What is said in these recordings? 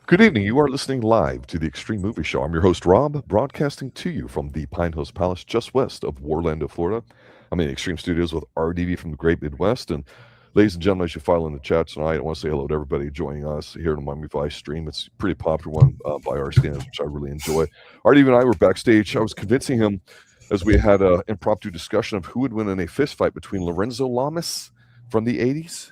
Good evening. You are listening live to the Extreme Movie Show. I'm your host, Rob, broadcasting to you from the Pine Hills Palace just west of Orlando, Florida. I'm in the Extreme Studios with RDV from the Great Midwest. And ladies and gentlemen, as you file in the chat tonight, I want to say hello to everybody joining us here on the Miami Vice stream. It's a pretty popular one by our standards, which I really enjoy. RDV and I were backstage. I was convincing him as we had an impromptu discussion of who would win in a fist fight between Lorenzo Lamas from the 80s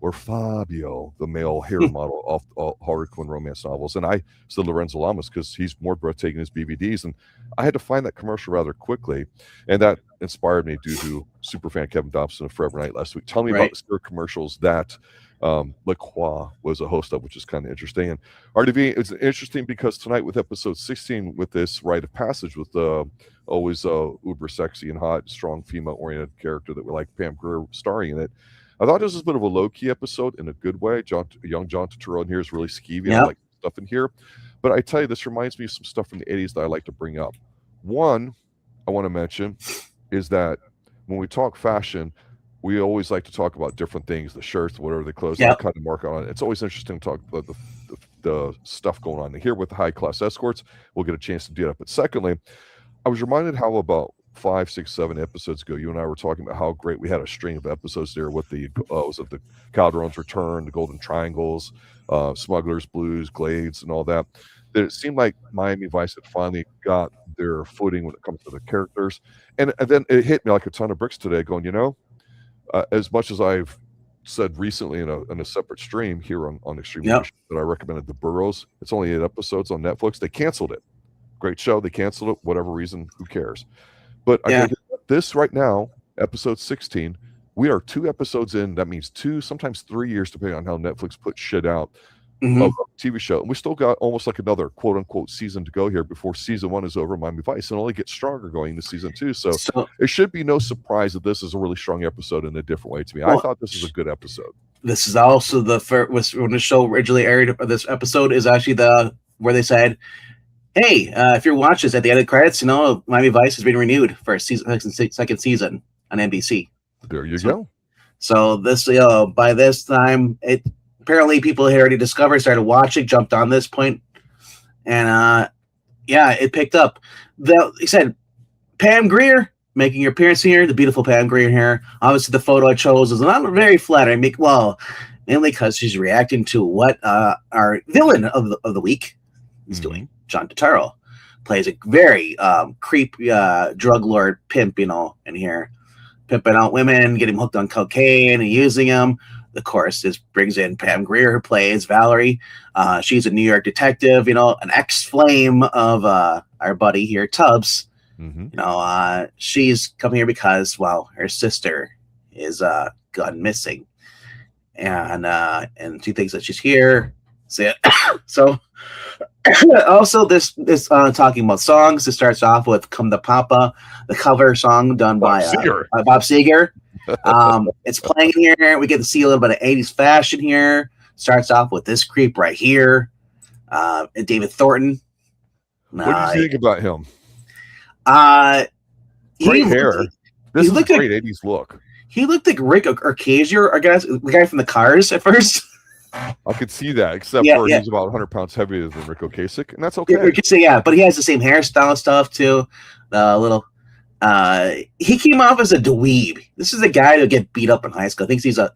or Fabio, the male hair model off all Harlequin romance novels. And I said Lorenzo Lamas because he's more breathtaking as BVDs. And I had to find that commercial rather quickly. And that inspired me due to superfan Kevin Dobson of Forever Night last week. Tell me about the scare commercials that LaCroix was a host of, which is kind of interesting. And RDV, it's interesting because tonight with episode 16, with this rite of passage with always uber sexy and hot, strong female-oriented character that we like, Pam Grier, starring in it, I thought this was a bit of a low-key episode in a good way. Young John Turturro in here is really skeevy. Yep. I like stuff in here. But I tell you, this reminds me of some stuff from the 80s that I like to bring up. One I want to mention is that when we talk fashion, we always like to talk about different things, the shirts, whatever the clothes, the kind of mark on it. It's always interesting to talk about the stuff going on. And here with the high-class escorts, we'll get a chance to do that. But secondly, I was reminded how about 5, 6, 7 episodes ago, you and I were talking about how great we had a string of episodes there with the was of the Calderon's Return, the Golden Triangles, Smugglers Blues, Glades, and all that. That it seemed like Miami Vice had finally got their footing when it comes to the characters, and then it hit me like a ton of bricks today. Going, as much as I've said recently in a separate stream here on Extreme that I recommended The Burrows. It's only 8 episodes on Netflix. They canceled it. Great show. They canceled it. Whatever reason, who cares? But I think this right now, episode 16, we are 2 episodes in. That means 2, sometimes 3 years, depending on how Netflix puts shit out of a TV show. And we still got almost like another quote unquote season to go here before season 1 is over in Miami Vice, and only gets stronger going into season 2. So it should be no surprise that this is a really strong episode in a different way to me. I thought this was a good episode. This is also the first when the show originally aired. This episode is actually where they said, hey, if you're watching this at the end of the credits, Miami Vice has been renewed for a second season on NBC. There you go. So this, by this time, apparently people had already discovered, started watching, jumped on this point, and it picked up. He said, Pam Grier making your appearance here, the beautiful Pam Grier here. Obviously, the photo I chose is not very flattering. Mainly because she's reacting to what our villain of the week is doing. John Turturro plays a very creepy drug lord pimp, in here, pimping out women, getting hooked on cocaine and using them. Of course, this brings in Pam Grier, who plays Valerie. She's a New York detective, an ex-flame of our buddy here, Tubbs. She's come here because, her sister is gone missing, and she thinks that she's here. So also this talking about songs. It starts off with "Come to Papa," the cover song done by Bob Seger. It's playing here. We get to see a little bit of 80s fashion here. Starts off with this creep right here, David Thornton. What do you think about him? Great hair. This is a great 80s look. He looked like Rico Arcasia, I guess, the guy from the Cars at first. I could see that, except for he's about 100 pounds heavier than Rico Kasich, and that's okay. But he has the same hairstyle stuff too. He came off as a dweeb. This is a guy who get beat up in high school. I think he's the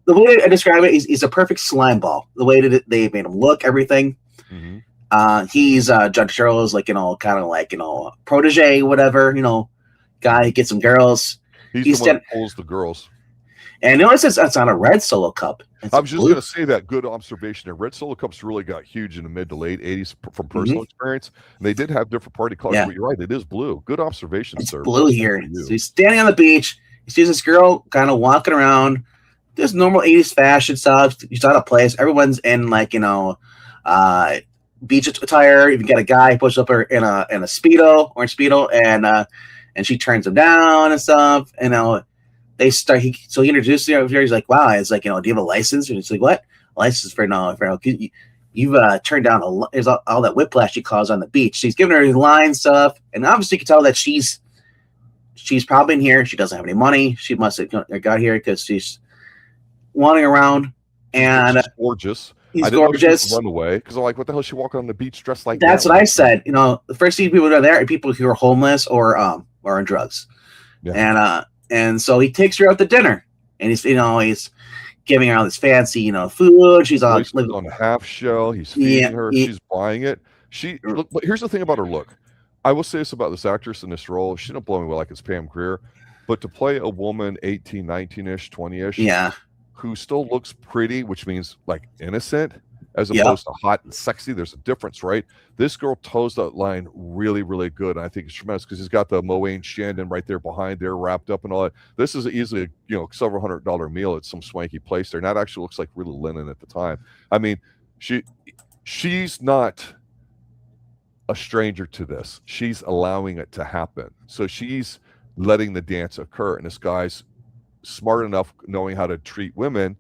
way I describe it, he's a perfect slime ball. The way that they made him look, everything. He's John Turturro's kind of like protege, whatever. Guy who gets some girls. He's the one who pulls the girls. And notice that's on a red Solo cup. I was just going to say that. Good observation there. Red Solo cups really got huge in the mid to late 80s from personal experience. And they did have different party colors, but you're right. It is blue. Good observation, sir. Blue here. So he's standing on the beach. He sees this girl kind of walking around. There's normal 80s fashion stuff. She's out of place. Everyone's in beach attire. You got a guy pushed up her in a Speedo, orange Speedo, and she turns him down and stuff. They start. He introduced her. He's like, "Wow!" It's like, do you have a license? And it's like, "What? A license for no? You've turned down all that whiplash she caused on the beach." She's giving her line stuff, and obviously you can tell that she's probably in here. She doesn't have any money. She must have got here because she's wandering around, and she's gorgeous. He's I didn't know she was gorgeous. a runaway because I'm like, what the hell is she walking on the beach dressed like That's that? what I said. You know, the first thing people are there are people who are homeless or on drugs. Yeah. And so he takes her out to dinner, and he's giving her all this fancy food. She's all Oysters on half shell. He's yeah, feeding her. She's buying it. She look, but here's the thing about her look. I will say this about this actress in this role. She didn't blow me away like it's Pam Grier, but to play a woman 18, 19-ish, 20-ish, yeah, who still looks pretty, which means like innocent, as yep, opposed to hot and sexy. There's a difference, right? This girl toes that line really, really good. And I think it's tremendous because he's got the Moët Chandon right there behind there, wrapped up and all that. This is easily a several $100 meal at some swanky place there. And that actually looks like really linen at the time. I mean, she's not a stranger to this. She's allowing it to happen. So she's letting the dance occur. And this guy's smart enough knowing how to treat women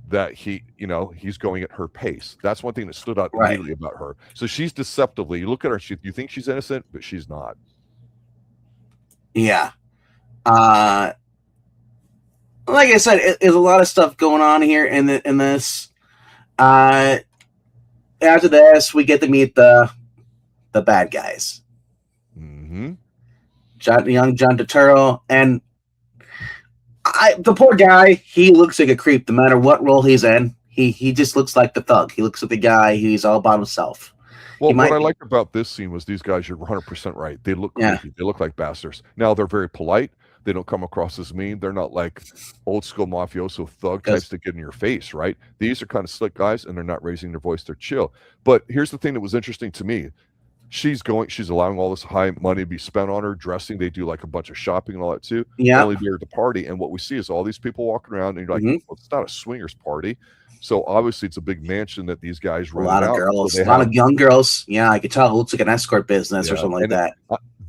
that he's going at her pace. That's one thing that stood out right, immediately about her. So she's deceptively, you look at her, you think she's innocent, but she's not. yeah. Like I said, there's a lot of stuff going on here in this. After this, we get to meet the bad guys. Mm-hmm. Young John Turturro, and the poor guy. He looks like a creep, no matter what role he's in. He just looks like the thug. He looks like the guy who's all about himself. Well, what I liked about this scene was these guys, you're 100% right. They look creepy. They look like bastards. Now, they're very polite. They don't come across as mean. They're not like old school mafioso thug types that get in your face, right? These are kind of slick guys, and they're not raising their voice. They're chill. But here's the thing that was interesting to me. She's allowing all this high money to be spent on her dressing. They do like a bunch of shopping and all that too. Yeah. Only there at the party. And what we see is all these people walking around, and you're like, well, it's not a swingers party. So obviously it's a big mansion that these guys rent out. A lot of girls, so a lot of young girls. Yeah, I could tell it looks like an escort business or something like that.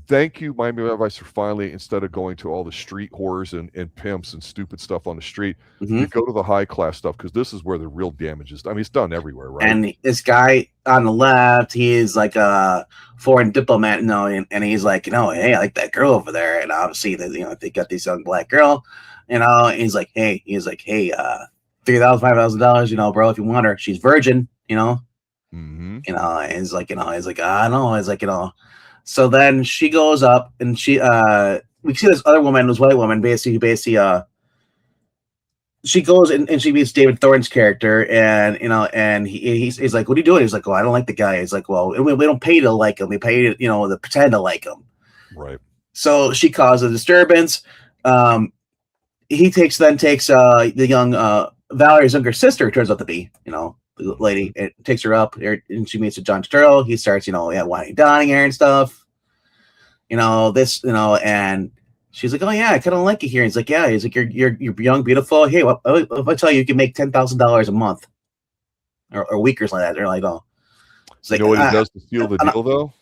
Thank you, Miami Vice, for finally, instead of going to all the street whores and pimps and stupid stuff on the street, you go to the high class stuff, because this is where the real damage is. I mean, it's done everywhere, right? And this guy on the left, he's like a foreign diplomat, and he's like, hey, I like that girl over there. And obviously, they got this young black girl, and he's like, hey, $3,000, $5,000, bro, if you want her, she's virgin, Mm-hmm. And he's like, I know, he's like, So then she goes up, and we see this other woman, this white woman, basically, she goes and she meets David Thorne's character, and he's like, what are you doing? He's like, well, I don't like the guy. He's like, well, we don't pay to like him. We pay to pretend to like him. Right. So she causes a disturbance. He takes the young Valerie's younger sister, turns out to be, the lady, and takes her up, and she meets with John Turturro. He starts, whining, dining her and stuff. And she's like, oh yeah, I kind of like it here. He's like, yeah. He's like, you're young, beautiful. Hey, if I tell you can make $10,000 a month or a week or something like that, they're like, oh. You know what he does to seal the deal, though?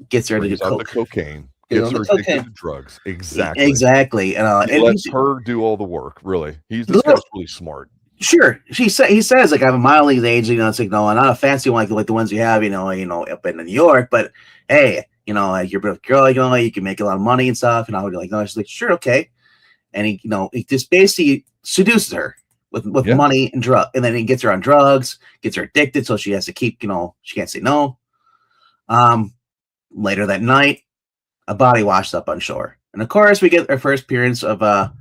Gets her to do the cocaine. Gets her addicted to drugs. Exactly. And he lets her do all the work. Really, this guy's really smart. Sure, he says like, I'm a mildly age. It's like, no, I'm not a fancy one like the ones you have, up in New York. But hey, like you're a girl, you can make a lot of money and stuff. And I would be like, no, she's like, sure, okay. And he just basically seduces her with money and drug, and then he gets her on drugs, gets her addicted, so she has to keep, she can't say no. Later that night, a body washed up on shore, and of course we get our first appearance of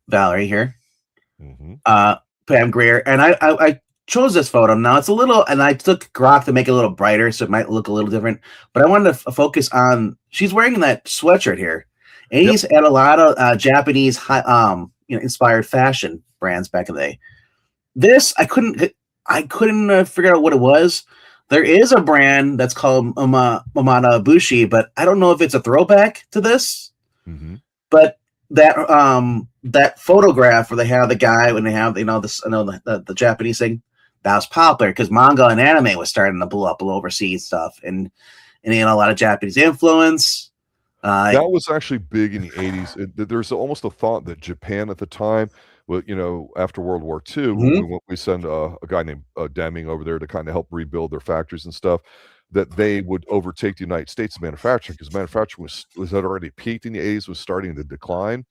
Valerie here, Pam Grier, and I chose this photo. Now it's a little, and I took grok to make it a little brighter, so it might look a little different. But I wanted to focus on, she's wearing that sweatshirt here, and he's at a lot of Japanese inspired fashion brands back in the day. This I couldn't figure out what it was. There is a brand that's called Mamata Bushi, but I don't know if it's a throwback to this. But that photograph where they have the guy when they have the Japanese thing, that was popular because manga and anime was starting to blow up overseas stuff, and a lot of Japanese influence. That was actually big in the 80s. There's almost a thought that Japan at the time, after World War II, we send a guy named Deming over there to kind of help rebuild their factories and stuff, that they would overtake the United States in manufacturing, because manufacturing was had already peaked in the 80s, was starting to decline.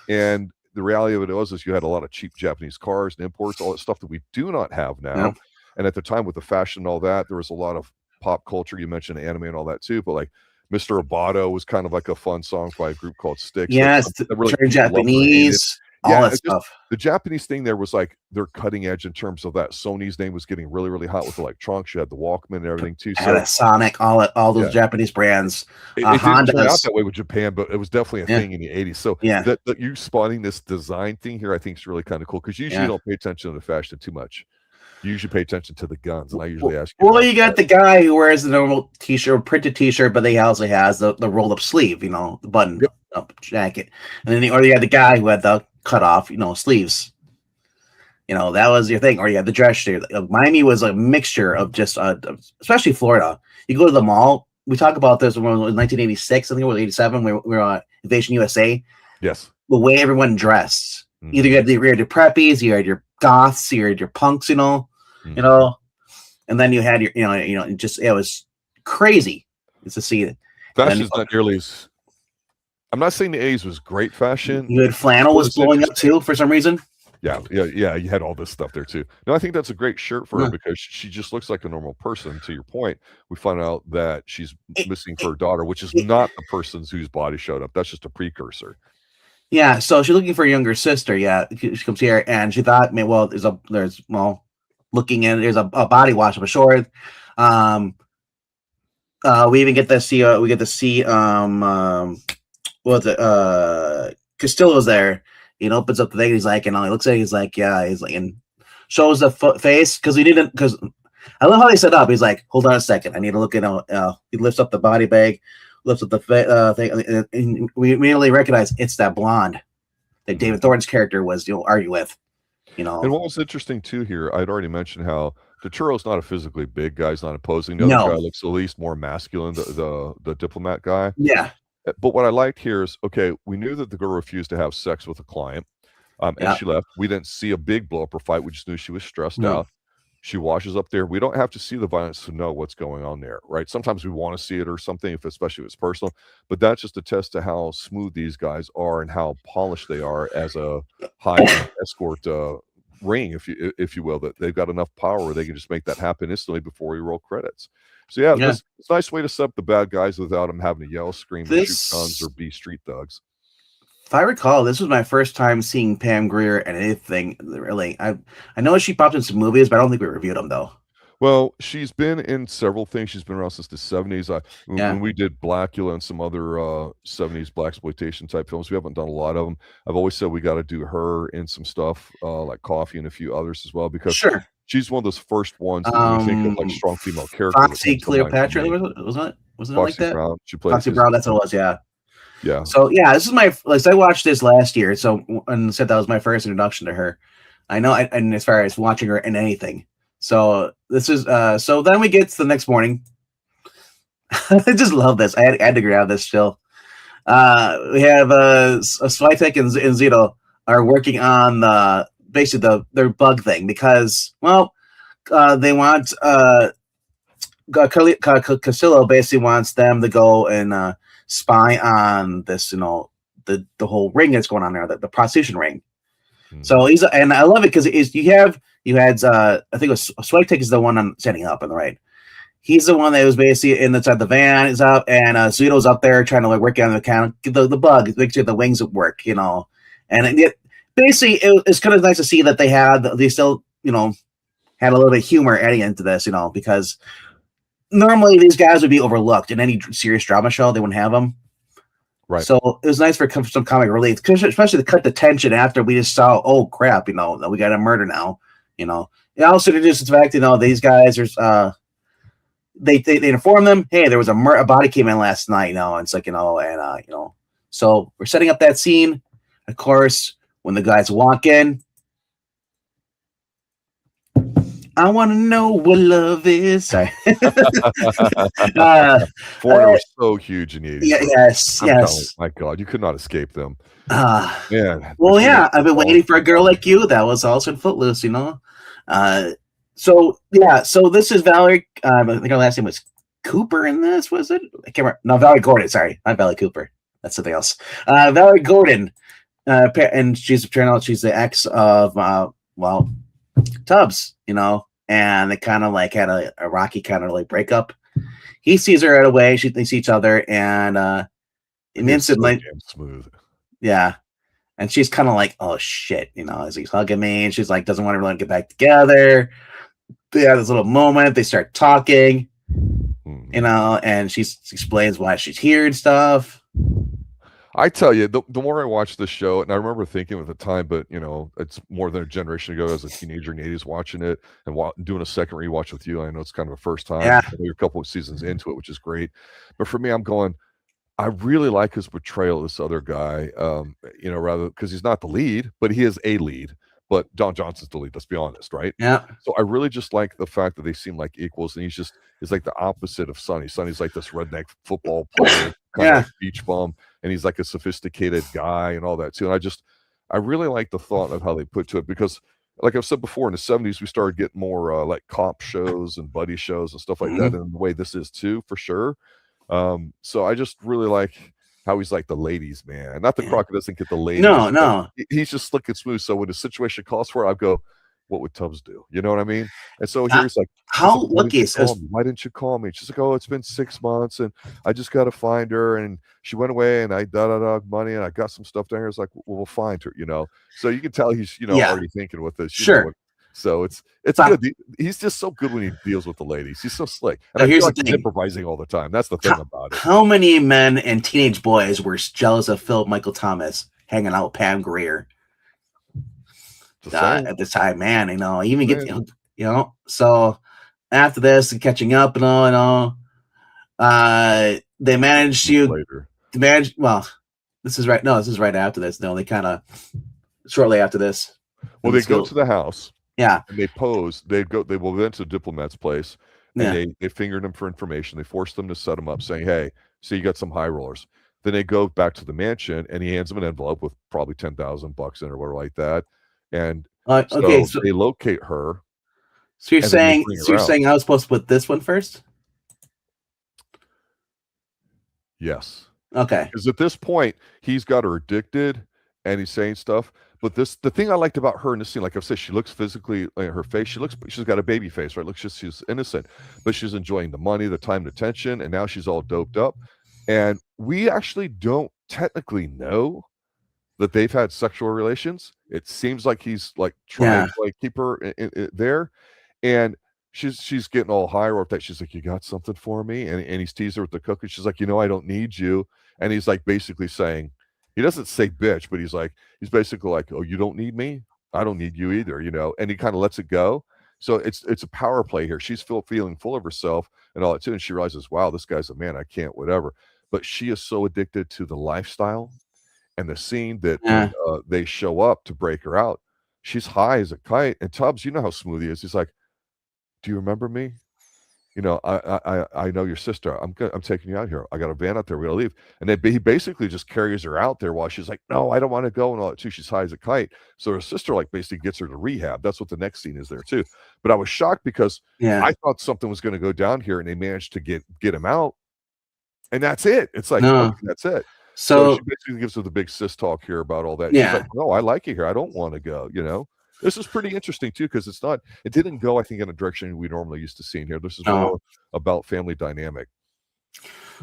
And the reality of it is you had a lot of cheap Japanese cars and imports, all that stuff that we do not have now. And at the time with the fashion and all that, there was a lot of pop culture. You mentioned anime and all that too, but like Mr. Roboto was kind of like a fun song by a group called Styx. Yes, That really turn people loved or hated. Japanese, all Yeah, that it's just stuff. the Japanese thing there was like they're cutting edge in terms of that. Sony's name was getting really, really hot with electronics. You had the Walkman and everything too. Had a Sonic, all those Yeah. Japanese brands. It didn't turn out Hondas. that way with Japan, but it was definitely a thing in the 80s. So Yeah. that you spotting this design thing here, I think is really kind of cool because usually you don't pay attention to the fashion too much. You usually pay attention to the guns, and I usually ask you. Well, you got the guy who wears the normal t-shirt, printed t-shirt, but he also has the rolled-up sleeve, the button-up jacket. And then you had the guy who had the cut-off, sleeves. That was your thing. Or you had the dress shirt. Miami was a mixture of just, especially Florida. You go to the mall. We talk about this when it was 1986. I think it was 87. We were on Invasion USA. Yes. The way everyone dressed. Mm-hmm. Either you had your preppies, you had your goths, you had your punks, and then you had your, it was crazy to see it. Fashion's not nearly as. I'm not saying the 80s was great fashion. You had flannel was blowing up too for some reason. Yeah. You had all this stuff there too. No, I think that's a great shirt for her because she just looks like a normal person. To your point, we find out that she's missing for her daughter, which is not the person whose body showed up. That's just a precursor. Yeah, so she's looking for a younger sister. Yeah, she comes here and she thought, there's looking in, there's a body wash of a short. We even get to see Castillo's there. He opens up the thing. He's like, he looks at it. He's like, and shows the face because I love how they set up. He's like, hold on a second, I need to look at. He lifts up the body bag. Lifts up the thing, and we immediately recognize it's that blonde that David Thorne's character was, argue with, And what was interesting too here, I'd already mentioned how Turturro's not a physically big guy; he's not imposing. The other guy looks at least more masculine, the diplomat guy. Yeah. But what I liked here is, okay, we knew that the girl refused to have sex with a client, and she left. We didn't see a big blow up or fight. We just knew she was stressed out. She washes up there. We don't have to see the violence to know what's going on there, right? Sometimes we want to see it or something, especially if it's personal. But that's just a test to how smooth these guys are and how polished they are as a high escort ring, if you will. That they've got enough power where they can just make that happen instantly before we roll credits. So it's a nice way to set up the bad guys without them having to yell, scream, and shoot guns or be street thugs. If I recall, this was my first time seeing Pam Grier and anything really. I know she popped in some movies, but I don't think we reviewed them though. Well, she's been in several things. She's been around since the 70s. When we did Blackula and some other 70s blaxploitation type films, we haven't done a lot of them. I've always said we got to do her in some stuff like Coffee and a few others as well because she's one of those first ones that we think of like strong female character. Foxy Cleopatra, wasn't it like that? Brown. She played Foxy Brown. That's what it was. Yeah. Yeah. So this is I watched this last year, and said that was my first introduction to her. I know, and as far as watching her in anything. So this is so then we get to the next morning. I just love this. I had to grab this still. We have Switek and Zito are working on basically their bug thing because they want Castillo basically wants them to go and spy on this, the whole ring that's going on there, the prostitution ring. So and I love it because you had I think it was Switek is the one I'm setting up on the right. He's the one that was basically inside the van is up, and Zito's up there trying to work on the account, the bug, make sure the wings work, and basically it's kind of nice to see that they still had a little bit of humor adding into this, because normally these guys would be overlooked in any serious drama show. They wouldn't have them. Right. So it was nice for some comic relief, especially to cut the tension after we just saw, oh crap, we got a murder now, And also to just the fact, these guys are, they inform them, hey, there was a body came in last night, and it's like, so we're setting up that scene. Of course, when the guys walk in, I want to know what love is. Sorry. Foreigner was so huge in the 80s. Yes. My God, you could not escape them. Man. Well, yeah, I've been waiting for a girl like you. That was also in Footloose, So this is Valerie. I think her last name was Cooper in this, was it? I can't remember. No, Valerie Gordon. Sorry, not Valerie Cooper. That's something else. Valerie Gordon. And she's the ex of, Tubbs, and they kind of like had a rocky kind of like breakup. He sees her right away. They see each other, and instantly, so damn smooth. yeah. And she's kind of like, oh shit, as he's hugging me, and she's like, doesn't want to really get back together. They have this little moment. They start talking, and she explains why she's here and stuff. I tell you, the more I watch this show, and I remember thinking at the time, but it's more than a generation ago as a teenager in the 80s watching it and doing a second rewatch with you. I know it's kind of a first time. Yeah. You're a couple of seasons into it, which is great. But for me, I'm going, I really like his portrayal of this other guy, rather because he's not the lead, but he is a lead. But Don Johnson's the lead, let's be honest, right? Yeah. So I really just like the fact that they seem like equals, and he's like the opposite of Sonny. Sonny's like this redneck football player, kind of like beach bum, and he's like a sophisticated guy and all that too. And I really like the thought of how they put to it because, like I've said before, in the 70s, we started getting more like cop shows and buddy shows and stuff like that, and the way this is too, for sure. So I just really like how he's like the ladies' man. Not that Crockett doesn't get the ladies. No. He's just slick and smooth. So when the situation calls for it, I go, what would Tubbs do? You know what I mean? And so here he's like, how lucky is this? Why didn't you call me? She's like, oh, it's been 6 months and I just got to find her. And she went away and I money and I got some stuff down here. It's like, well, we'll find her, So you can tell he's, already thinking with this. Sure. So it's good. He's just so good when he deals with the ladies. He's so slick. And I feel like he's improvising all the time. That's the thing about it. How many men and teenage boys were jealous of Philip Michael Thomas hanging out with Pam Grier at this time, man? Even get So after this and catching up and all, they managed to manage. Well, this is right. No, this is right after this. No, they kind of shortly after this. Well, they go to the house. Yeah. And they pose. They will then to the diplomat's place. And they fingered him for information. They forced them to set him up saying, hey, so you got some high rollers. Then they go back to the mansion and he hands them an envelope with probably $10,000 in or whatever like that. And so they locate her. So you're saying I was supposed to put this one first? Yes. Okay. Because at this point, he's got her addicted and he's saying stuff. But the thing I liked about her in this scene, like I've said, she looks physically, her face, she's got a baby face, right? She's innocent, but she's enjoying the money, the time, and attention, and now she's all doped up. And we actually don't technically know that they've had sexual relations. It seems like he's like trying to like keep her in there, and she's getting all high or that. She's like, "You got something for me?" And he's teasing her with the cookie. She's like, "I don't need you," and he's like basically saying. He doesn't say bitch, but he's basically like, oh, you don't need me? I don't need you either, and he kind of lets it go. So it's a power play here. She's feeling full of herself and all that too. And she realizes, wow, this guy's a man. I can't, whatever. But she is so addicted to the lifestyle and the scene that when, they show up to break her out, she's high as a kite. And Tubbs, you know how smooth he is. He's like, do you remember me? I know your sister. I'm taking you out here. I got a van out there. We're gonna leave. And then he basically just carries her out there while she's like, no, I don't want to go and all that too. She's high as a kite. So her sister like basically gets her to rehab. That's what the next scene is there too. But I was shocked because I thought something was going to go down here, and they managed to get him out, and that's it. It's like okay, that's it. So she basically gives her the big sis talk here about all that. She's like, no, I like it here. I don't want to go. This is pretty interesting too, because it didn't go, I think, in a direction we normally used to seeing here. This is more about family dynamic.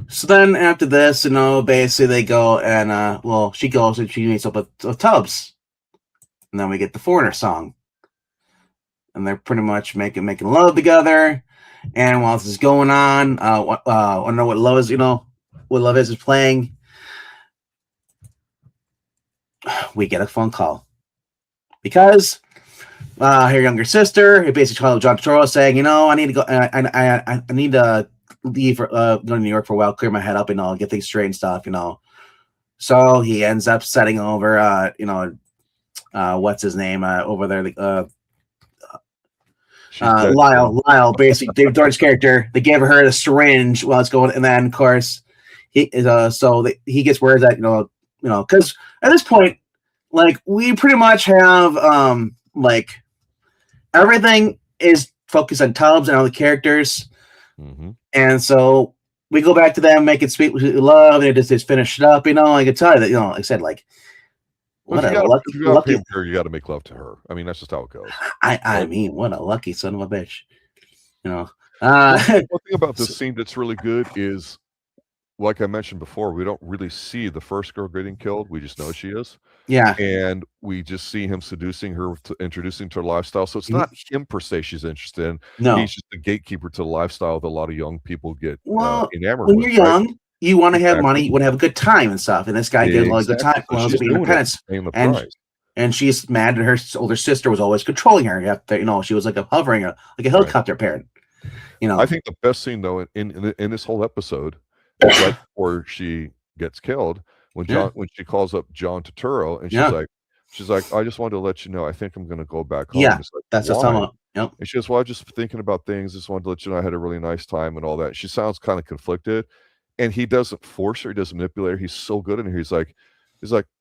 So then after this, basically they go and she goes and she meets up with Tubbs. And then we get the Foreigner song. And they're pretty much making love together. And while this is going on, I don't know what love is, what love is playing. We get a phone call. Because her younger sister, it basically called John Turturro saying, I need to go. I need to leave, go to New York for a while, clear my head up, get things straight and stuff, So he ends up setting over, what's his name over there, Lyle, basically David Dorn's character. They gave her the syringe while it's going, and then of course he gets word that because at this point, like we pretty much have like everything is focused on Tubbs and all the characters, and so we go back to them, make it sweet with love, and it just finish it up. I can tell you that like I said, like What if a you got to pay lucky. him here, you got to make love to her. I mean, that's just how it goes. I mean, what a lucky son of a bitch. You know. One thing about this scene that's really good is, like I mentioned before, we don't really see the first girl getting killed. We just know she is. Yeah. And we just see him seducing her, introducing to her lifestyle. So it's not him per se she's interested in. No. He's just the gatekeeper to the lifestyle that a lot of young people get enamored when with. you're young, right? you want to have money, you want to have a good time and stuff. And this guy gives all a good time. So she's doing it, and she's mad that her older sister was always controlling her. You know, she was like a hovering, like a helicopter parent. You know, I think the best scene though in this whole episode is right before she gets killed, when she calls up John Turturro, and she's like, I just wanted to let you know, I think I'm going to go back home. Yeah, like, that's just how. Yep. And she goes, well, I'm just thinking about things. Just wanted to let you know I had a really nice time and all that. She sounds kind of conflicted, and he doesn't force her. He doesn't manipulate her. He's so good in here. He's like,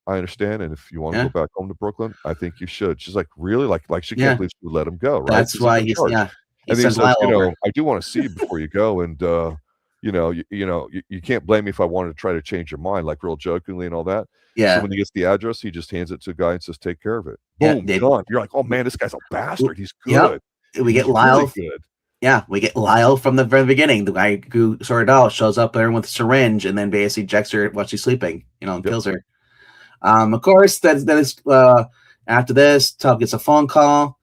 I understand, and if you want to go back home to Brooklyn, I think you should. She's like, really? Like she can't believe she would let him go, right? That's why he's and he says, I do want to see you before you go, and you can't blame me if I wanted to try to change your mind, like real jokingly and all that. Yeah. So when he gets the address, he just hands it to a guy and says, take care of it. Boom, done. You're like, oh man, this guy's a bastard. He's good. Yep. We get Lyle. Really good. Yeah, we get Lyle from the very beginning. The guy who sorted out shows up there with a syringe and then basically injects her while she's sleeping, and kills her. Of course, that is after this, Talbott gets a phone call.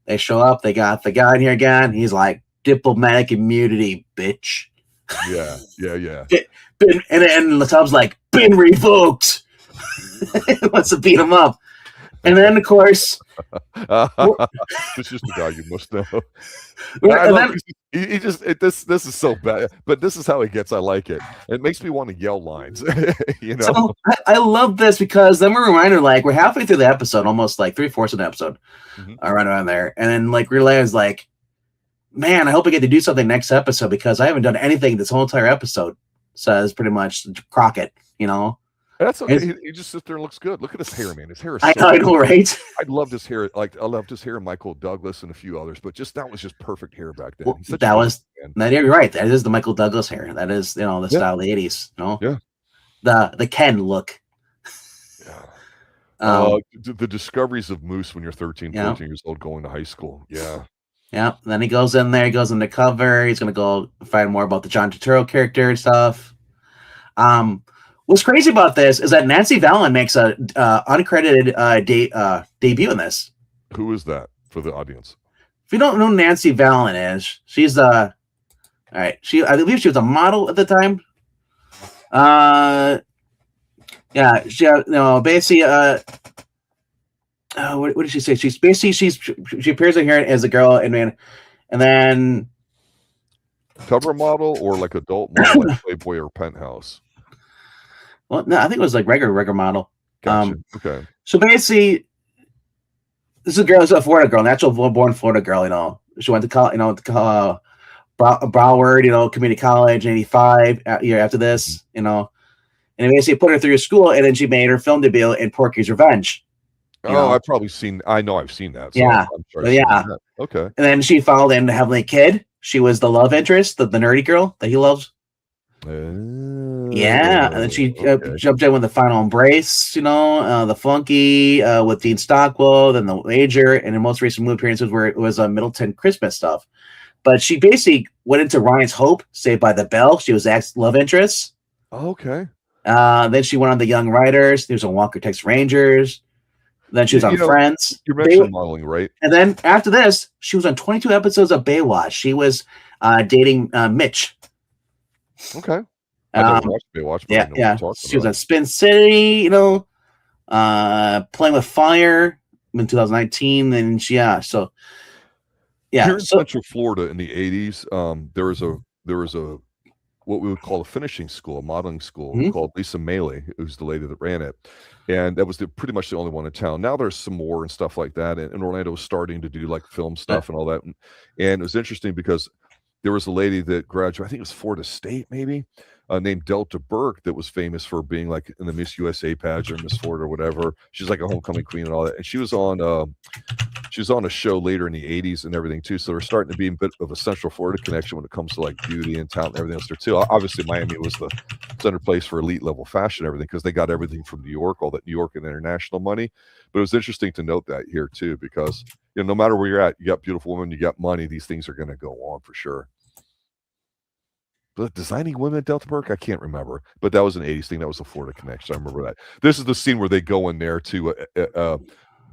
They show up. They got the guy in here again. He's like, diplomatic immunity, bitch. Yeah. And Tubbs like, been revoked. Wants to beat him up. And then, of course, this is the guy you must know. This is so bad, but this is how he gets. I like it. It makes me want to yell lines. So I love this because then we're reminded, like, we're halfway through the episode, almost like 3/4 of the episode, right around there, and then like realize, like, man, I hope I get to do something next episode because I haven't done anything this whole entire episode. Says pretty much Crockett, That's okay. He just sits there and looks good. Look at his hair, man. His hair is I know, right? I loved his hair. Like, I loved his hair in Michael Douglas and a few others, but that was just perfect hair back then. Well, you're right. That is the Michael Douglas hair. That is, the style of the 80s. Yeah. The Ken look. Yeah. The discoveries of Moose when you're 13, 14 years old going to high school. Yeah. Yeah. Then he goes in there. He goes undercover. He's going to go find more about the John Turturro character and stuff. What's crazy about this is that Nancy Valen makes a uncredited debut in this. Who is that for the audience? If you don't know who Nancy Valen is, she's all right. I believe she was a model at the time. She basically what did she say? She's basically she appears in here as a girl and then cover model or like adult model, like Playboy or Penthouse. Well, no, I think it was like regular model. Gotcha. Okay. So basically, this is a girl, a Florida girl, natural born Florida girl. She went to college, Broward, community college, in '85. Year after this, and they basically put her through school, and then she made her film debut in Porky's Revenge. I've probably seen. I know I've seen that. So yeah. I'm sorry that. Okay. And then she followed in Heavenly Kid. She was the love interest, the nerdy girl that he loves. Yeah, and then she jumped in with the Final Embrace, the Funky with Dean Stockwell, then the Wager, and her most recent movie appearances where it was Middleton Christmas stuff. But she basically went into Ryan's Hope, Saved by the Bell. She was Zach's love interest. Okay. Then she went on The Young Riders. She was on Walker Texas Rangers. Then she was on Friends. You mentioned modeling, right? And then after this, she was on 22 episodes of Baywatch. She was dating Mitch. Okay. I never watched Baywatch. Yeah. She was on Spin City, Playing with Fire in 2019. And Here in Central Florida in the 80s, there was a what we would call a finishing school, a modeling school called Lisa Maley, who's the lady that ran it. And that was pretty much the only one in town. Now there's some more and stuff like that. And Orlando was starting to do like film stuff and all that. And it was interesting because there was a lady that graduated, I think it was Florida State maybe, named Delta Burke, that was famous for being like in the Miss USA pageant or Miss Florida or whatever. She's like a homecoming queen and all that. And she was on a show later in the 80s and everything too. So we're starting to be a bit of a Central Florida connection when it comes to like beauty and talent and everything else there too. Obviously Miami was the center place for elite level fashion, everything, because they got everything from New York, all that New York and international money. But it was interesting to note that here too, because no matter where you're at, you got beautiful women, you got money. These things are going to go on for sure. But designing women at Delta Park, I can't remember, but that was an '80s thing. That was a Florida connection. I remember that. This is the scene where they go in there to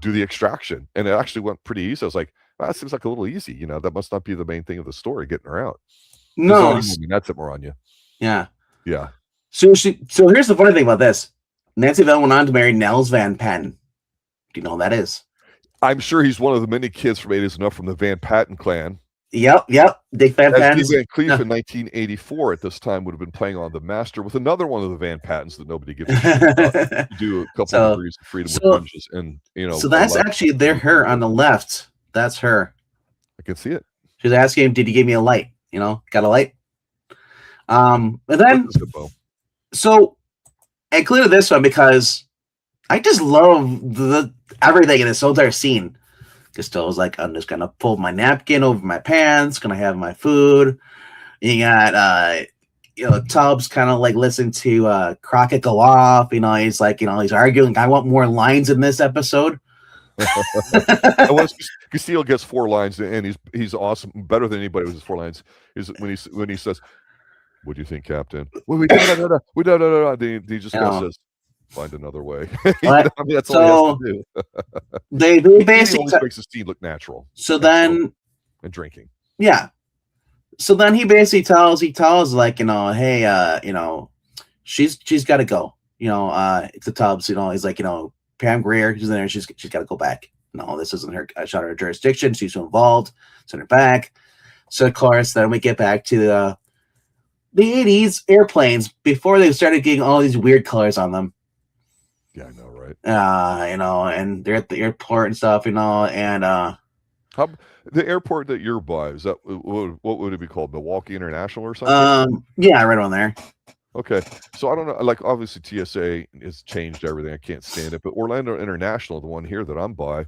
do the extraction, and it actually went pretty easy. I was like, that seems like a little easy. That must not be the main thing of the story, getting her out. No, that's it, more on you. Yeah. Yeah. So here's the funny thing about this. Nancy Bell went on to marry Nels Van Patten. Do you know who that is? I'm sure he's one of the many kids from 80s enough from the Van Patten clan. Yep. Dick Van Patten. Van Cleef in 1984 at this time would have been playing on the Master with another one of the Van Pattens that nobody gives a shit about. You do a couple of degrees of freedom with lunges, and So that's actually her on the left. That's her. I can see it. She's asking him, "Did you give me a light? Got a light?" And then so I included this one because I just love everything in this whole entire scene. Castillo's like, I'm just gonna pull my napkin over my pants, gonna have my food. You got Tubbs kind of like listen to Crockett go off. He's like, he's arguing. I want more lines in this episode. Castillo gets 4 lines, and he's awesome, better than anybody with his 4 lines. Is when he says, "What do you think, Captain?" We just says, "Find another way." That's all he has to do. they basically makes the scene look natural. So then, and drinking. Yeah. So then he basically tells like, hey, she's got to go. It's the Tubbs. He's like, Pam Grier, she's in there. She's got to go back. No, this isn't her. I shot her jurisdiction. She's so involved. Send her back. So of course, then we get back to the 80s airplanes before they started getting all these weird colors on them. Yeah, I know, right? And they're at the airport and stuff, and how the airport that you're by, is that what would it be called? Milwaukee International or something? Yeah, right on there. Okay, so I don't know. Like, obviously TSA has changed everything. I can't stand it, but Orlando International, the one here that I'm by,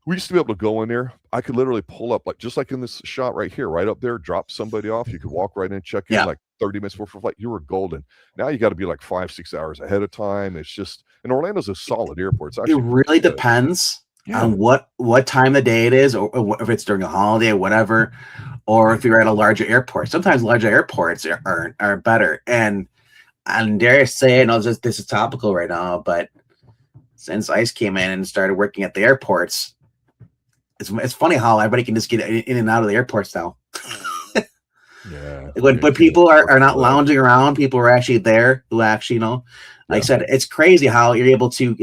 we used to be able to go in there. I could literally pull up, just like in this shot right here, right up there, drop somebody off. You could walk right in, check in, like 30 minutes before flight. You were golden. Now you got to be like 5-6 hours ahead of time. It's just, and Orlando's a solid airport. It really depends on what time of the day it is, or if it's during a holiday or whatever, or if you're at a larger airport. Sometimes larger airports are better. And dare I say, this is topical right now, but since ICE came in and started working at the airports, it's funny how everybody can just get in and out of the airports now. But people are not lounging around. People are actually there who actually, like I said, it's crazy how you're able to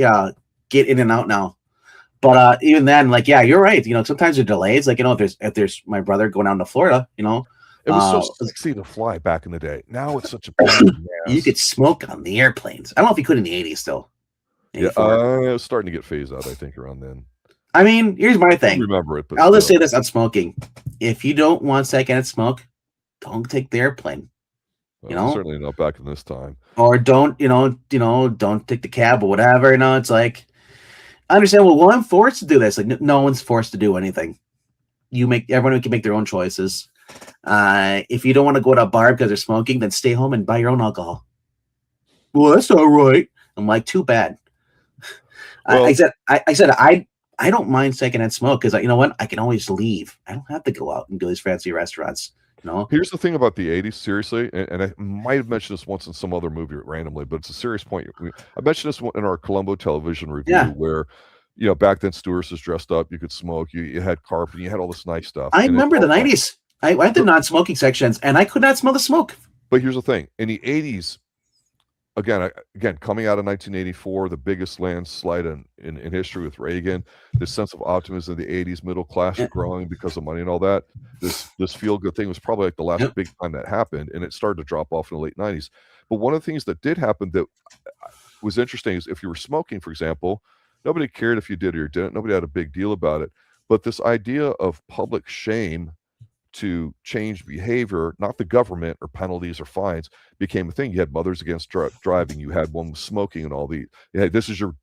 get in and out now. But even then, you're right. Sometimes there are delays. If there's my brother going down to Florida, it was so sexy to fly back in the day. Now it's such a pain. You could smoke on the airplanes. I don't know if you could in the 80s still. Yeah, it was starting to get phased out, I think, around then. I mean, here's my thing. I remember it, but I'll just say this on smoking. If you don't want secondhand smoke, don't take the airplane. Certainly not back in this time. Or don't take the cab or whatever. It's like, I understand. Well, I'm forced to do this. Like, no one's forced to do anything. Everyone can make their own choices. If you don't want to go to a bar because they're smoking, then stay home and buy your own alcohol. Well, that's all right. I'm like, too bad. Well, I said I don't mind secondhand smoke because you know what? I can always leave. I don't have to go out and go to these fancy restaurants. Here's the thing about the 80s, seriously, and I might have mentioned this once in some other movie randomly, but it's a serious point. I mentioned this in our Columbo television review where, back then stewardesses dressed up, you could smoke, you had carpet, you had all this nice stuff. I remember the 90s. I went to non-smoking sections, and I could not smell the smoke. But here's the thing. In the 80s, again, coming out of 1984, the biggest landslide in history with Reagan, this sense of optimism of the 80s, middle class growing because of money and all that. This feel-good thing was probably like the last big time that happened, and it started to drop off in the late 90s. But one of the things that did happen that was interesting is if you were smoking, for example, nobody cared if you did or you didn't. Nobody had a big deal about it. But this idea of public shame to change behavior, not the government or penalties or fines, became a thing. You had Mothers Against Driving. You had one with smoking and all the. Yeah, this is your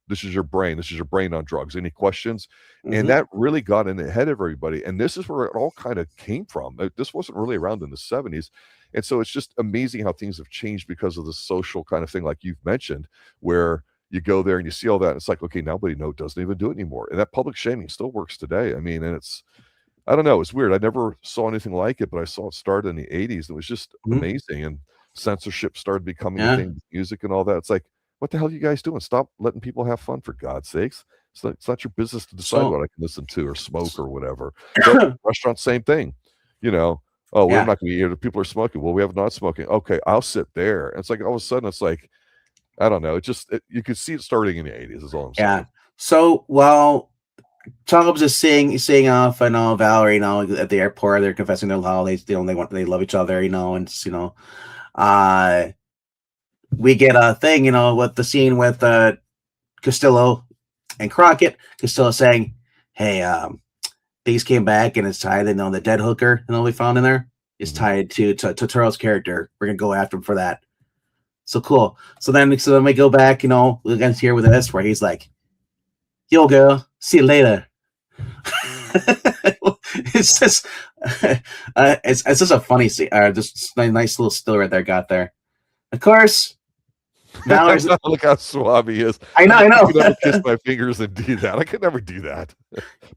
brain. This is your brain on drugs. Any questions? And that really got in the head of everybody. And this is where it all kind of came from. This wasn't really around in the 70s. And so it's just amazing how things have changed because of the social kind of thing, like you've mentioned, where you go there and you see all that. And it's like, okay, nobody doesn't even do it anymore. And that public shaming still works today. I mean, and I don't know. It's weird. I never saw anything like it, but I saw it start in the 80s. It was just amazing. And censorship started becoming a thing with music and all that. It's like, what the hell are you guys doing? Stop letting people have fun, for God's sakes. It's not your business to decide what I can listen to or smoke or whatever. But restaurant, same thing. You know, oh, we're not going to be here. People are smoking. Well, we have not smoking. Okay, I'll sit there. And it's like all of a sudden, it's like, I don't know. You could see it starting in the 80s is all I'm saying. Yeah. So while Tubbs is seeing off, I know Valerie, at the airport, they're confessing their love. They love each other, and we get a thing, with the scene with Castillo and Crockett. Castillo saying, "Hey, these came back and it's tied. The dead hooker, we found in there is tied to Turtle's character. We're gonna go after him for that." So cool. So then we go back, we're gonna hear with this where he's like, "Yo, girl, see you later." It's just, it's just a funny scene. Just a nice little still right there. Got there. Of course, Valerie's look how suave he is. I know. I could never kiss my fingers and do that. I could never do that,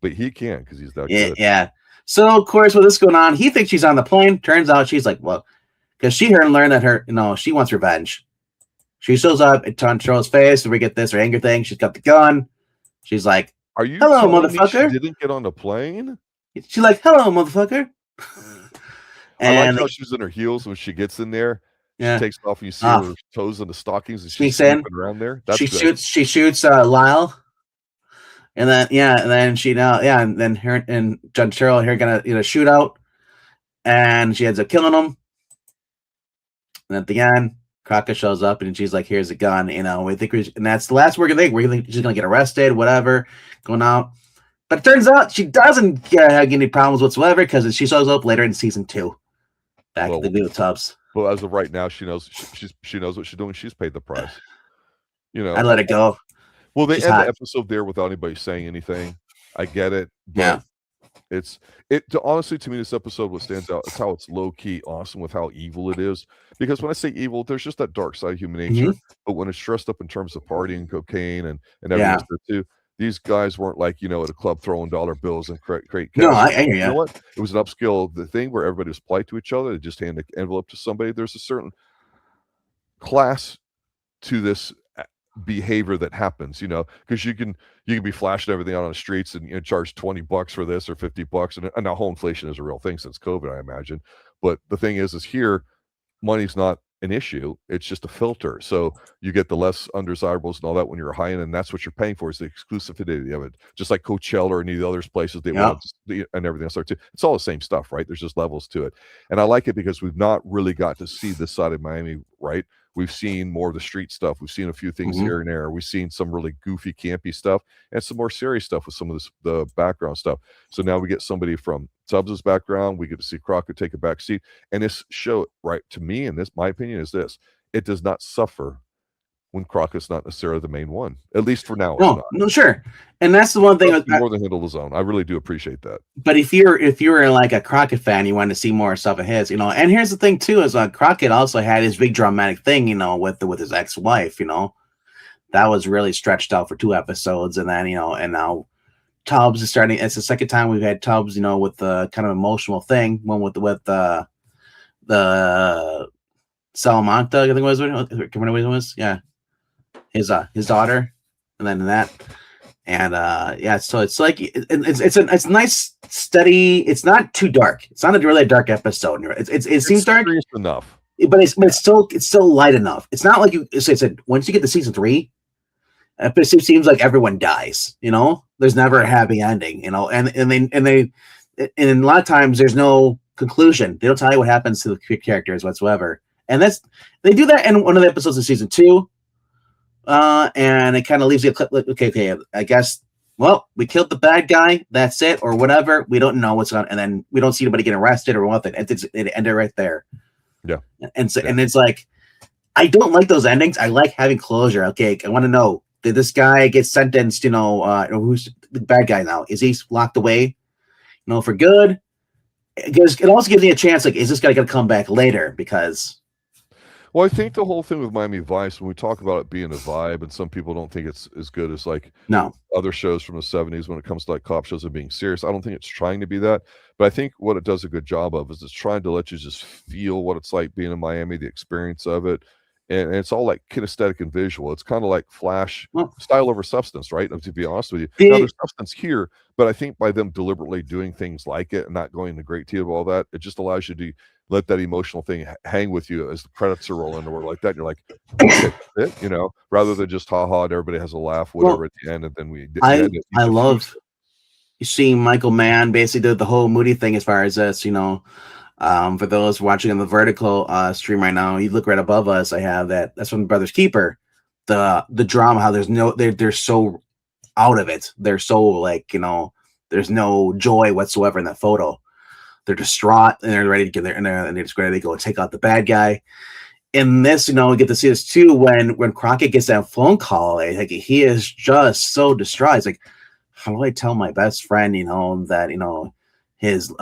but he can because he's that good. Yeah. So of course, with this going on, he thinks she's on the plane. Turns out she's like, well, because she heard and learned that she wants revenge. She shows up at Charles' face, and we get this her anger thing. She's got the gun. She's like, "Are you hello, motherfucker?" She didn't get on the plane. She's like, "Hello, motherfucker." I like how she's in her heels when she gets in there. She takes off, and you see her toes in the stockings, and she's sneaking around there. That's she shoots Lyle, and then and then her and John Cheryl here gonna shoot out, and she ends up killing him. And at the end, Crockett shows up, and she's like, "Here's a gun." We think and that's the last we're gonna think. We're she's gonna get arrested, whatever, going out. But it turns out she doesn't have any problems whatsoever because she shows up later in season 2, back at the new Tubbs. Well, as of right now, she knows she knows what she's doing. She's paid the price. I let it go. Well, they end the episode there without anybody saying anything. I get it. But honestly, to me, this episode, what stands out is how it's low key awesome with how evil it is. Because when I say evil, there's just that dark side of human nature. But when it's dressed up in terms of partying, cocaine, and everything else there too. These guys weren't like, at a club throwing dollar bills and crate cash. No, I hear you. You know what? It was an upscale thing where everybody was polite to each other. They just hand an envelope to somebody. There's a certain class to this behavior that happens, because you can be flashing everything out on the streets and charge $20 for this or $50. And now whole inflation is a real thing since COVID, I imagine. But the thing is here, money's not an issue. It's just a filter. So you get the less undesirables and all that when you're high end, and that's what you're paying for is the exclusivity of it. Just like Coachella or any of the other places they want and everything else there too. It's all the same stuff, right? There's just levels to it. And I like it because we've not really got to see this side of Miami, right? We've seen more of the street stuff. We've seen a few things here and there. We've seen some really goofy, campy stuff and some more serious stuff with some of the background stuff. So now we get somebody from Tubbs' background. We get to see Crockett take a back seat. And this show, right, to me, and this, my opinion is this, it does not suffer when Crockett's not necessarily the main one, at least for now. No, sure. And that's the one thing more than handle his own. I really do appreciate that. But if you're like a Crockett fan, you want to see more stuff of his, and here's the thing too, is Crockett also had his big dramatic thing, with his ex-wife, that was really stretched out for 2 episodes. And then, and now Tubbs is starting. It's the second time we've had Tubbs, with the kind of emotional thing, one with the Salamanca, I think it was, yeah. His daughter, and then that, and so it's like it's nice, steady. It's not too dark. It's not a really dark episode. It seems dark enough, but it's still light enough. It's not like you said once you get to season 3, it seems like everyone dies. There's never a happy ending. And a lot of times there's no conclusion. They don't tell you what happens to the characters whatsoever, and they do that in one of the episodes of season 2. And it kind of leaves you okay, I guess well, we killed the bad guy. That's it, or whatever. We don't know what's on, and then we don't see anybody get arrested or nothing. It ended right there. Yeah, and so and it's like, I don't like those endings. I like having closure. Okay, I want to know, did this guy get sentenced? Who's the bad guy now? Is he locked away? For good? Because it also gives me a chance. Like, is this guy going to come back later? Because well, I think the whole thing with Miami Vice, when we talk about it being a vibe, and some people don't think it's as good as like no, other shows from the 70s when it comes to like cop shows and being serious. I don't think it's trying to be that, but I think what it does a good job of is it's trying to let you just feel what it's like being in Miami, the experience of it. And it's all like kinesthetic and visual. It's kind of like Flash style over substance, right? To be honest with you. Now there's substance here, but I think by them deliberately doing things like it and not going into great deal of all that, it just allows you to let that emotional thing hang with you as the credits are rolling or like that. And you're like, okay, that's it, rather than just haha, and everybody has a laugh, whatever at the end, and then we. I love seeing Michael Mann basically did the whole Moody thing as far as this, for those watching on the vertical stream right now, you look right above us. I have that. That's from Brothers Keeper. The drama, how they're so out of it. They're so like, there's no joy whatsoever in that photo. They're distraught and they're ready to get there, and they're just ready to go take out the bad guy. In this, we get to see this too when Crockett gets that phone call. Like he is just so distraught. He's like, how do I tell my best friend, that his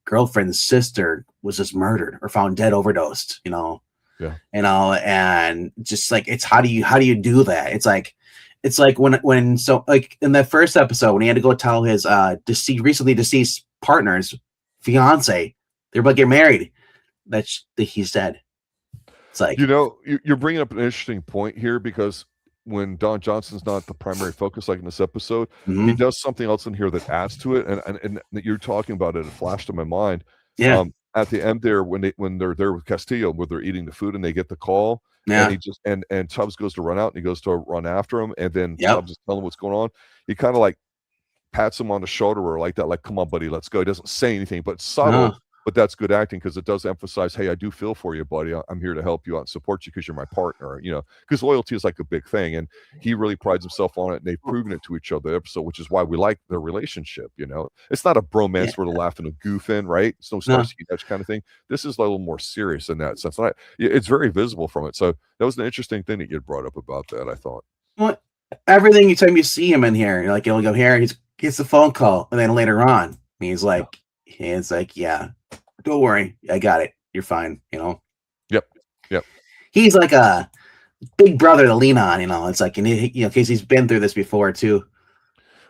girlfriend's sister was just murdered or found dead, overdosed, yeah, and just like, it's how do you do that? It's like when so like in that first episode when he had to go tell his recently deceased partner's fiance they're about to get married that he's dead. It's like, you're bringing up an interesting point here, because when Don Johnson's not the primary focus, like in this episode, he does something else in here that adds to it. And you're talking about it flashed in my mind. Yeah. At the end there, when they're there with Castillo, where they're eating the food and they get the call, and he just and Tubbs goes to run out and he goes to run after him, and then Tubbs is telling him what's going on. He kind of like pats him on the shoulder or like that, like, come on, buddy, let's go. He doesn't say anything, but subtle. But that's good acting, because it does emphasize, hey, I do feel for you, buddy. I'm here to help you out and support you because you're my partner, because loyalty is like a big thing. And he really prides himself on it, and they've proven it to each other. So, which is why we like their relationship. It's not a bromance where they're laughing and goofing, right? It's no Starsky Hutch kind of thing. This is a little more serious in that sense. And it's very visible from it. So that was an interesting thing that you brought up about that, I thought. Well, everything time you see him in here, you're like, he'll go here, he gets the phone call, and then later on, he's like, yeah. Don't worry, I got it. You're fine, Yep. He's like a big brother to lean on, It's like, in case he's been through this before too.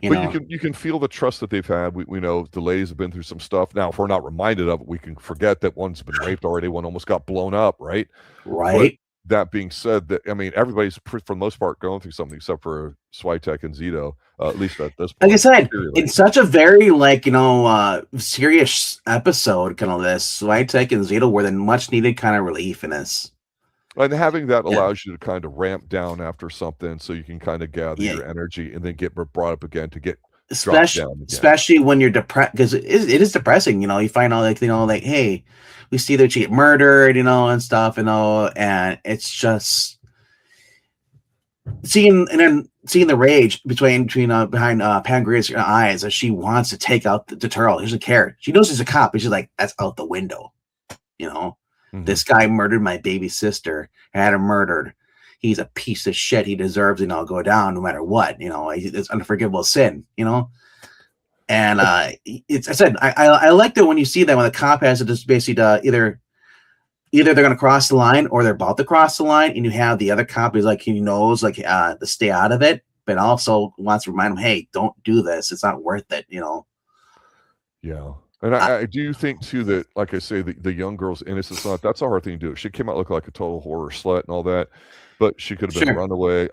But you can feel the trust that they've had. We know the ladies have been through some stuff. Now, if we're not reminded of it, we can forget that one's been raped already. One almost got blown up, right? Right. But that being said, everybody's for the most part going through something, except for Switek and Zito. At least at this point. Like I said, it's such a very serious episode. Kind of this Switek and Zito were the much needed kind of relief in this. And having that allows you to kind of ramp down after something, so you can kind of gather your energy and then get brought up again to get dropped down again. Especially when you're depressed, because it is depressing. You find out like hey, we see that she get murdered, and stuff, and it's just seeing the rage behind Pangrea's eyes as she wants to take out the Turtle. She doesn't care. She knows he's a cop, but she's like, that's out the window. This guy murdered my baby sister. I had him murdered. He's a piece of shit. He deserves, go down no matter what. It's unforgivable sin. And it's. I said I liked it when you see that when the cop has to just basically either they're going to cross the line or they're about to cross the line, and you have the other cop who's like, he knows to stay out of it, but also wants to remind him, hey, don't do this. It's not worth it. Yeah. And I do think too that, like I say, the young girl's innocence, that's a hard thing to do. She came out looking like a total horror slut and all that, but she could have been a runaway.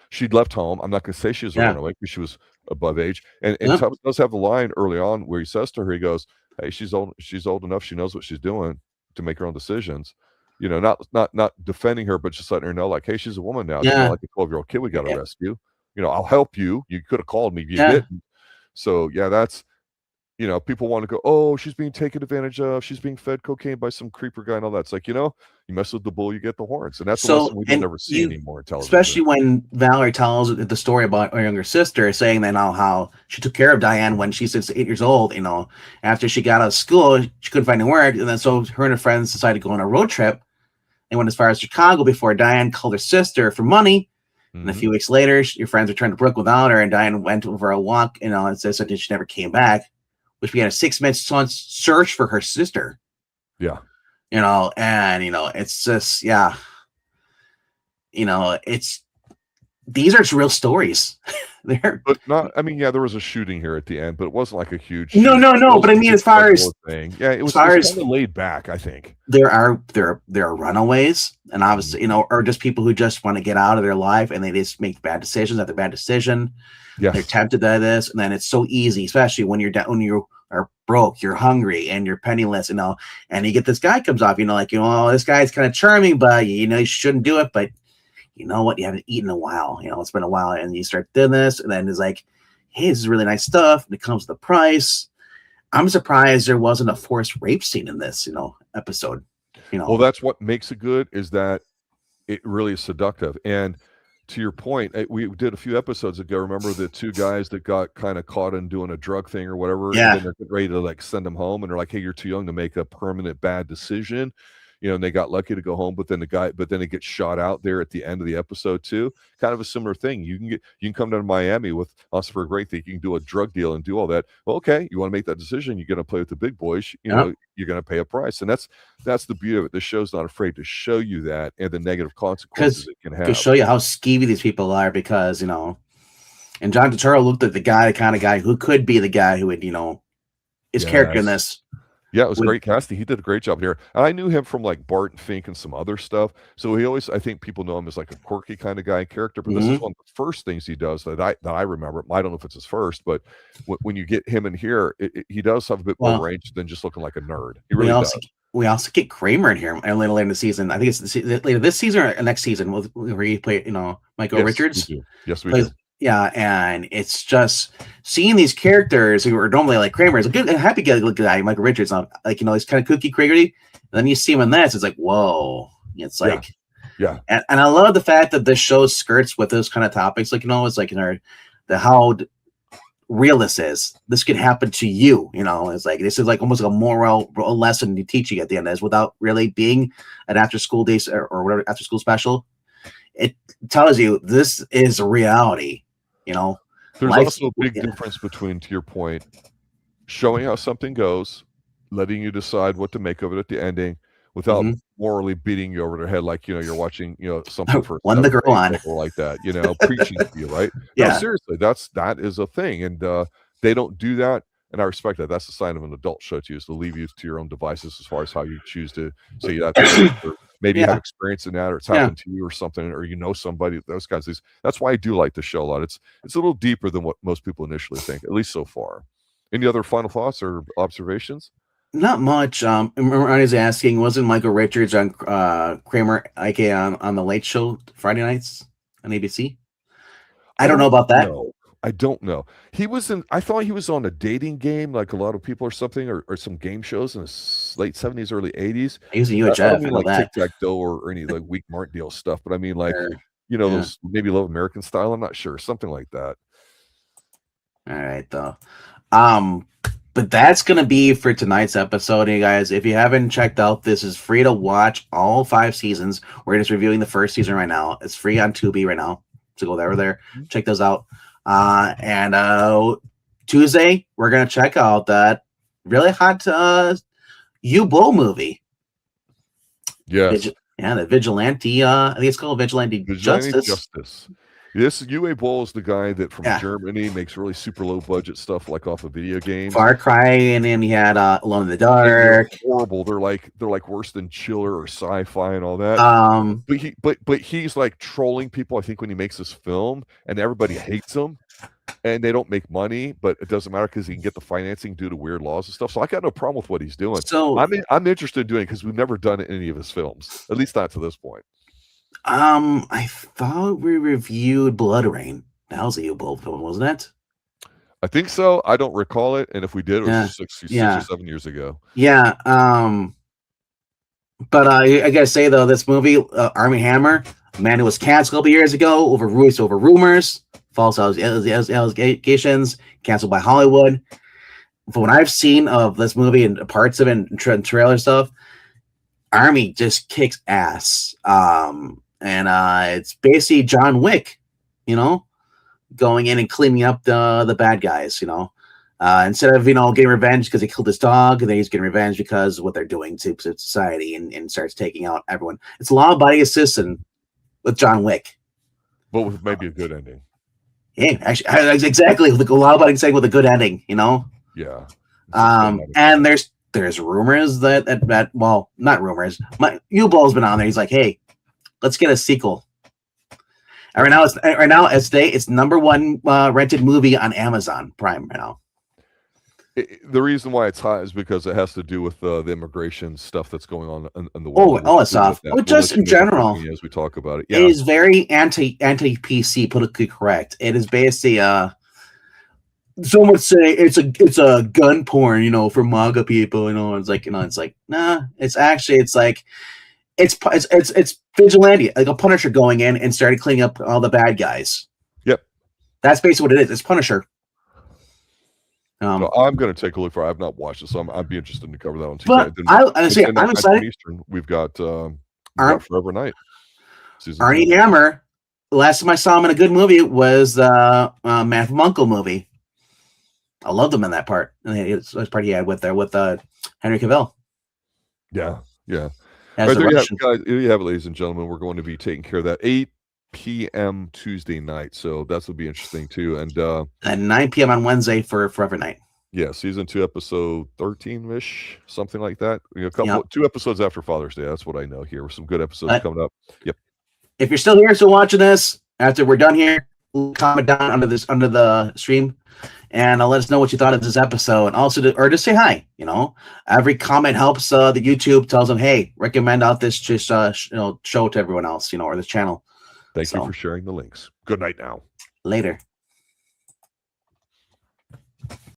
She'd left home. I'm not going to say she was a runaway because she was above age. And Tubbs does have the line early on where he says to her, he goes, hey, she's old enough. She knows what she's doing to make her own decisions. Not defending her, but just letting her know, like, hey, she's a woman now. She's not like a 12-year-old kid we got to rescue. I'll help you. You could have called me. You didn't. So, that's people want to go, oh, she's being taken advantage of. She's being fed cocaine by some creeper guy and all that. It's like, you mess with the bull, you get the horns. And that's a lesson So, we don't and ever see you, anymore in television. especially when Valerie tells the story about her younger sister, saying that how she took care of Diane when she's 8 years old, after she got out of school, she couldn't find any work. And then so her and her friends decided to go on a road trip. They went as far as Chicago before Diane called her sister for money. And a few weeks later, your friends returned to Brooklyn without her, and Diane went over a walk, and said she never came back, which began a 6-month search for her sister. Yeah. It's just, these are real stories. But not, there was a shooting here at the end, but it wasn't like a huge no, but I mean, as far as thing, it was kind of laid back, I think. There are runaways, and obviously, or just people who just want to get out of their life and they just make bad decisions after bad decision. Yes. They're tempted by this, and then it's so easy, especially when you are broke, you're hungry, and you're penniless, and you get this guy comes off, this guy's kind of charming, but you shouldn't do it, but you know what? You haven't eaten in a while. It's been a while, and you start doing this, and then it's like, hey, this is really nice stuff, and it comes with the price. I'm surprised there wasn't a forced rape scene in this, episode. Well, that's what makes it good, is that it really is seductive. And to your point, we did a few episodes ago. Remember the two guys that got kind of caught in doing a drug thing or whatever? Yeah. And then they're ready to send them home, and they're like, hey, you're too young to make a permanent bad decision. And they got lucky to go home, but then it gets shot out there at the end of the episode too. Kind of a similar thing. You can come down to Miami with us for a great thing. You can do a drug deal and do all that. Well, okay, you want to make that decision. You're going to play with the big boys. You're going to pay a price, and that's the beauty of it. This show's not afraid to show you that and the negative consequences it can have. To show you how skeevy these people are, because and John Turturro looked like the kind of guy who could be the guy who would his character in this. Yeah, it was great casting. He did a great job here. And I knew him from Bart and Fink and some other stuff. So he always, I think people know him as a quirky kind of guy character. But this is one of the first things he does that I remember. I don't know if it's his first, but when you get him in here, he does have a bit more range than just looking like a nerd. He really does. We also get Kramer in here a little later in the season. I think it's later this season or next season where he play Michael Richards. Yes, we do. Yeah, and it's just seeing these characters who are normally Kramer is a good, happy guy, Michael Richards, he's kind of kooky, crazy. And then you see him in this, it's like, whoa. It's like, yeah. And I love the fact that this show skirts with those kind of topics. It's how real this is. This could happen to you. It's like, this is almost a moral lesson to teach you at the end, without really being an after school days or whatever after school special. It tells you this is reality. There's also a big difference between, to your point, showing how something goes, letting you decide what to make of it at the ending, without morally beating you over the head you're watching something for one the girl on or like that, preaching to you, right? Yeah, no, seriously, that is a thing, and they don't do that, and I respect that. That's the sign of an adult show to you, is to leave you to your own devices as far as how you choose to say that. Maybe you have experience in that, or it's happened to you or something, or somebody, those kinds of things. That's why I do like the show a lot. It's a little deeper than what most people initially think, at least so far. Any other final thoughts or observations? Not much. I was asking, wasn't Michael Richards on Kramer on the Late Show Friday nights on ABC? I don't know about that. No, I don't know. He was I thought he was on a dating game, like a lot of people or something, or some game shows in the late 70s, early 80s. He was a UHF. I don't mean tic-tac-toe or any Weak Martindale stuff, but I mean those maybe Love American Style. I'm not sure, something like that. All right, though. But that's gonna be for tonight's episode, you guys. If you haven't checked out, this is free to watch all 5 seasons. We're just reviewing the first season right now. It's free on Tubi right now, so go there. Check those out. And Tuesday we're gonna check out that really hot U-Bull movie. Yes. The Vigilante. I think it's called Vigilante Justice. This Uwe Boll is the guy that from Germany makes really super low budget stuff off of video games. Far Cry, and then he had Alone in the Dark. They're horrible. They're like worse than Chiller or Sci-Fi and all that. But he's trolling people, I think, when he makes this film, and everybody hates him, and they don't make money, but it doesn't matter because he can get the financing due to weird laws and stuff. So I got no problem with what he's doing. So I'm interested in doing it because we've never done it in any of his films, at least not to this point. I thought we reviewed Blood Rain. That was a U-Bull film, wasn't it? I think so. I don't recall it, and if we did, it was Yeah, 6 or 7 years ago. yeah. But I gotta say though, this movie, Army Hammer, man, it was canceled a couple years ago over rumors, false allegations, canceled by Hollywood. From what I've seen of this movie and parts of it and trailer stuff, Army just kicks ass. And it's basically John Wick, going in and cleaning up the bad guys, instead of getting revenge because he killed his dog, and then he's getting revenge because of what they're doing to society, and starts taking out everyone. It's a law-abiding citizen with John Wick, but with maybe a good ending. Yeah, actually, exactly. With a law-abiding saying with a good ending, Yeah. And there's rumors that well, not rumors. My U-Ball's been on there. He's like, hey, let's get a sequel. And right now, as today, it's #1 rented movie on Amazon Prime right now. The reason why it's hot is because it has to do with the immigration stuff that's going on in the world. It's off. Well, just in general, as we talk about it, it is very anti-PC, politically correct. It is basically some would say it's a gun porn, for MAGA people. It's like nah. It's actually it's vigilante, like a Punisher going in and started cleaning up all the bad guys. Yep, that's basically what it is. It's Punisher. So I'm going to take a look for it. I've not watched it, so I'd be interested to cover that on Tuesday. But I'm excited. Eastern, we've got Forever Night. Arnie Hammer. The last time I saw him in a good movie was the Man from U.N.C.L.E. movie. I loved him in that part. And it was part he had with Henry Cavill. Yeah. Right, there you have it, ladies and gentlemen. We're going to be taking care of that 8 p.m. Tuesday night, so that will be interesting too. And 9 p.m. on Wednesday for Forever Night. Yeah, season 2, episode 13-ish, something like that. 2 episodes after Father's Day. That's what I know here. Some good episodes coming up. Yep. If you're still here, still watching this after we're done here, comment down under the stream, and let us know what you thought of this episode. And also, or just say hi. Every comment helps. The YouTube tells them, hey, recommend out this just show to everyone else, or this channel. Thank you for sharing the links. Good night now. Later.